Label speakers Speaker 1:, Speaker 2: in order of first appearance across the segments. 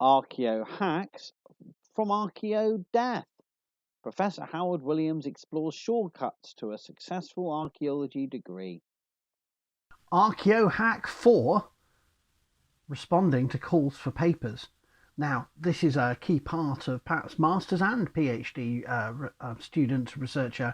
Speaker 1: Archaeo-Hacks from Archaeo-Death. Professor Howard Williams explores shortcuts to a successful archaeology degree.
Speaker 2: Archaeo-Hack 4, responding to calls for papers. Now, this is a key part of perhaps Masters and PhD student researcher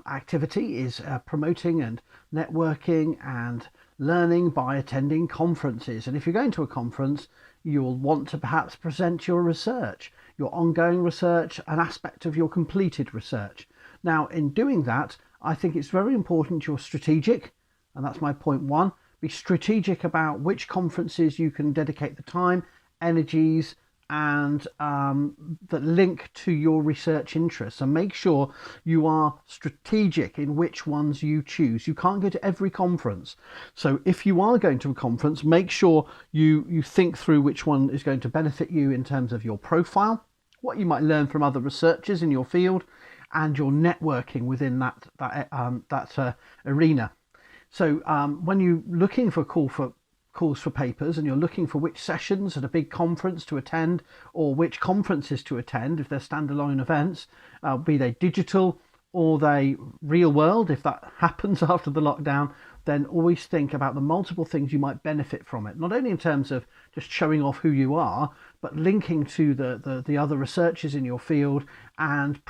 Speaker 2: activity, is promoting and networking and learning by attending conferences. And if you're going to a conference, you'll want to perhaps present your research, your ongoing research, an aspect of your completed research. Now, in doing that, I think it's very important you're strategic, and that's my point one. Be strategic about which conferences you can dedicate the time, energies, and that link to your research interests, and make sure you are strategic in which ones you choose. You can't go to every conference, so if you are going to a conference, make sure you think through which one is going to benefit you in terms of your profile, what you might learn from other researchers in your field, and your networking within that arena. So when you're looking for calls for papers, and you're looking for which sessions at a big conference to attend, or which conferences to attend if they're standalone events, be they digital or they real world, if that happens after the lockdown, then always think about the multiple things you might benefit from it, not only in terms of just showing off who you are, but linking to the other researchers in your field, and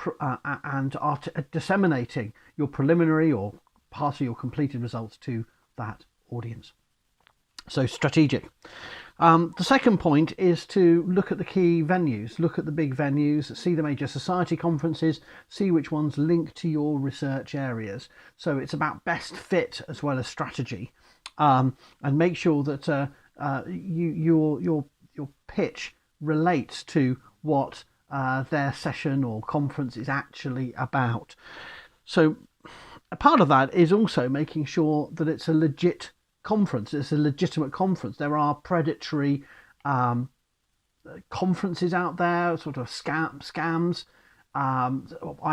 Speaker 2: disseminating your preliminary or part of your completed results to that audience. So strategic. The second point is to look at the key venues, look at the big venues, see the major society conferences, see which ones link to your research areas. So it's about best fit as well as strategy, and make sure that your pitch relates to what their session or conference is actually about. So a part of that is also making sure that it's a legit conference, it's a legitimate conference. There are predatory conferences out there, sort of scams. I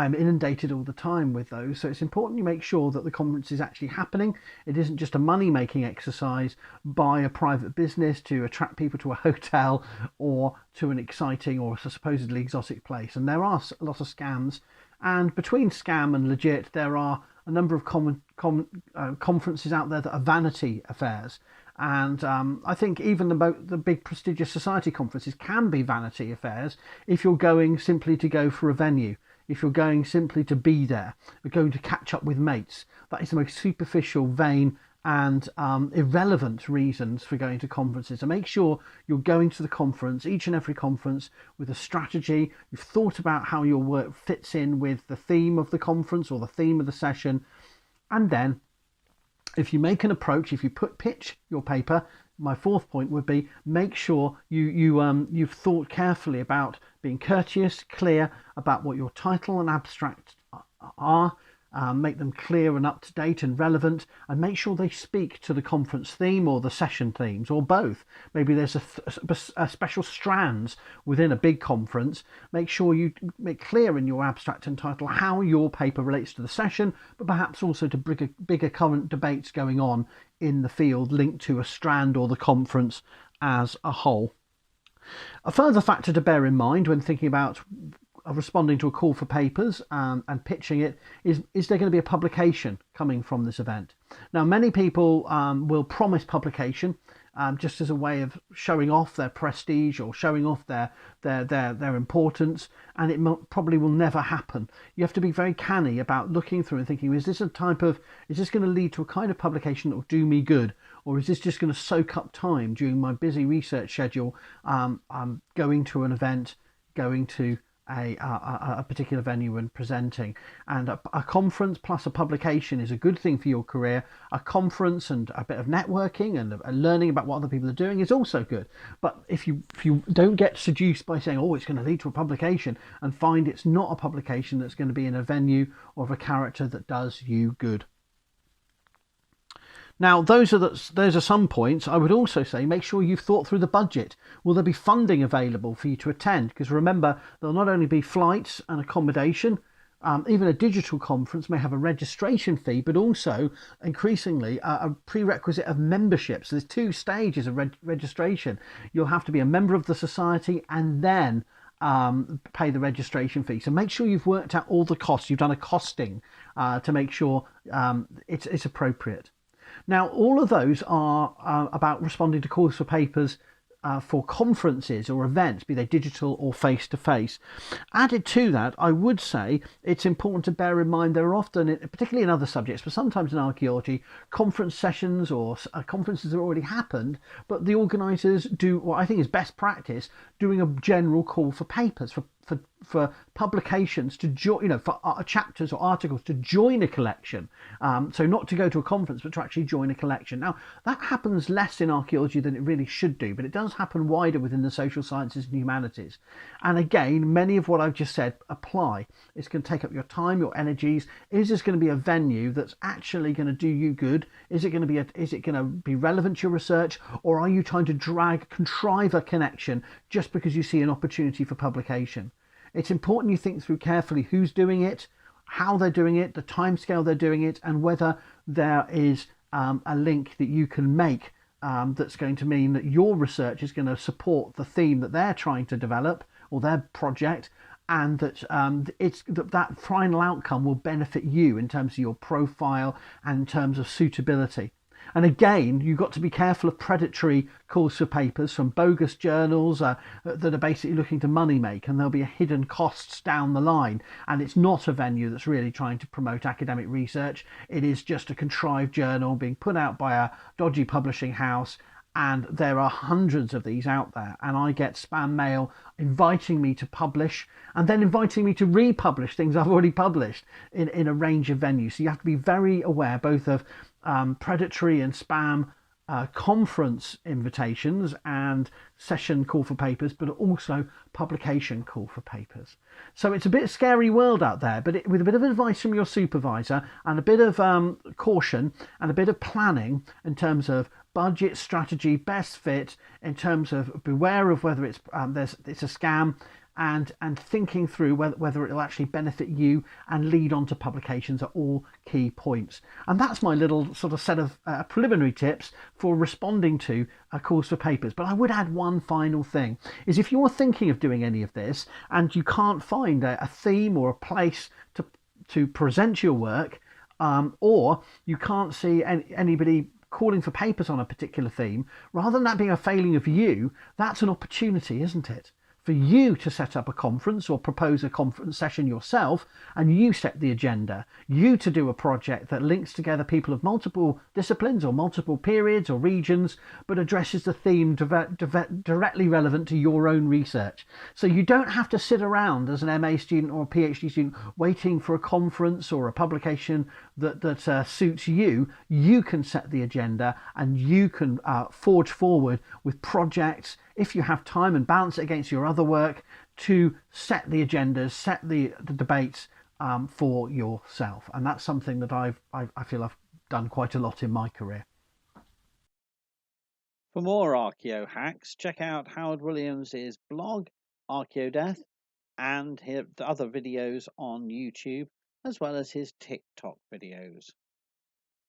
Speaker 2: am inundated all the time with those, so it's important you make sure that the conference is actually happening. It isn't just a money-making exercise by a private business to attract people to a hotel or to an exciting or a supposedly exotic place. And there are a lot of scams, and between scam and legit, there are a number of conferences out there that are vanity affairs, and I think even the big prestigious society conferences can be vanity affairs if you're going simply to go for a venue, if you're going simply to be there, you're going to catch up with mates. That is the most superficial, vain and irrelevant reasons for going to conferences. So make sure you're going to the conference, each and every conference, with a strategy. You've thought about how your work fits in with the theme of the conference or the theme of the session, and then if you make an approach, if you pitch your paper, my fourth point would be make sure you've thought carefully about being courteous, clear about what your title and abstract are. Make them clear and up to date and relevant, and make sure they speak to the conference theme or the session themes, or both. Maybe there's a special strands within a big conference. Make sure you make clear in your abstract and title how your paper relates to the session, but perhaps also to bigger current debates going on in the field linked to a strand or the conference as a whole. A further factor to bear in mind when thinking about responding to a call for papers and pitching it is there going to be a publication coming from this event? Now, many people will promise publication just as a way of showing off their prestige or showing off their importance, and it probably will never happen. You have to be very canny about looking through and thinking, is this going to lead to a kind of publication that will do me good, or is this just going to soak up time during my busy research schedule, going to an event, going to a particular venue and presenting? And a conference plus a publication is a good thing for your career. A conference and a bit of networking and learning about what other people are doing is also good. But if you don't get seduced by saying, oh, it's going to lead to a publication, and find it's not a publication that's going to be in a venue or of a character that does you good. Now, those are some points. I would also say make sure you've thought through the budget. Will there be funding available for you to attend? Because remember, there'll not only be flights and accommodation, even a digital conference may have a registration fee, but also increasingly a prerequisite of membership. So there's two stages of registration. You'll have to be a member of the society and then pay the registration fee. So make sure you've worked out all the costs. You've done a costing to make sure it's appropriate. Now, all of those are about responding to calls for papers for conferences or events, be they digital or face-to-face. Added to that, I would say it's important to bear in mind there are often, particularly in other subjects, but sometimes in archaeology, conference sessions or conferences have already happened, but the organisers do what I think is best practice, doing a general call for papers, for publications to join, for chapters or articles to join a collection. So not to go to a conference, but to actually join a collection. Now, that happens less in archaeology than it really should do, but it does happen wider within the social sciences and humanities. And again, many of what I've just said apply. It's going to take up your time, your energies. Is this going to be a venue that's actually going to do you good? Is it going to be relevant to your research, or are you trying to contrive a connection just because you see an opportunity for publication? It's important you think through carefully who's doing it, how they're doing it, the timescale they're doing it, and whether there is a link that you can make that's going to mean that your research is going to support the theme that they're trying to develop or their project, and that that final outcome will benefit you in terms of your profile and in terms of suitability. And again, you've got to be careful of predatory calls for papers from bogus journals that are basically looking to money make, and there'll be hidden costs down the line. And it's not a venue that's really trying to promote academic research. It is just a contrived journal being put out by a dodgy publishing house. And there are hundreds of these out there, and I get spam mail inviting me to publish and then inviting me to republish things I've already published in a range of venues. So you have to be very aware both of predatory and spam conference invitations and session call for papers, but also publication call for papers. So it's a bit scary world out there, but with a bit of advice from your supervisor and a bit of caution and a bit of planning in terms of budget, strategy, best fit, in terms of beware of whether it's a scam, and thinking through whether it'll actually benefit you and lead on to publications are all key points. And that's my little sort of set of preliminary tips for responding to calls for papers. But I would add one final thing, is if you're thinking of doing any of this and you can't find a theme or a place to present your work, or you can't see anybody calling for papers on a particular theme, rather than that being a failing of you, that's an opportunity, isn't it? For you to set up a conference or propose a conference session yourself, and you set the agenda. You to do a project that links together people of multiple disciplines or multiple periods or regions, but addresses the theme directly relevant to your own research. So you don't have to sit around as an MA student or a PhD student waiting for a conference or a publication that suits you. You can set the agenda, and you can forge forward with projects, if you have time, and balance it against your other work to set the agendas, set the debates for yourself. And that's something that I feel I've done quite a lot in my career.
Speaker 1: For more Archaeo hacks, check out Howard Williams' blog, Archaeo-Death, and the other videos on YouTube, as well as his TikTok videos.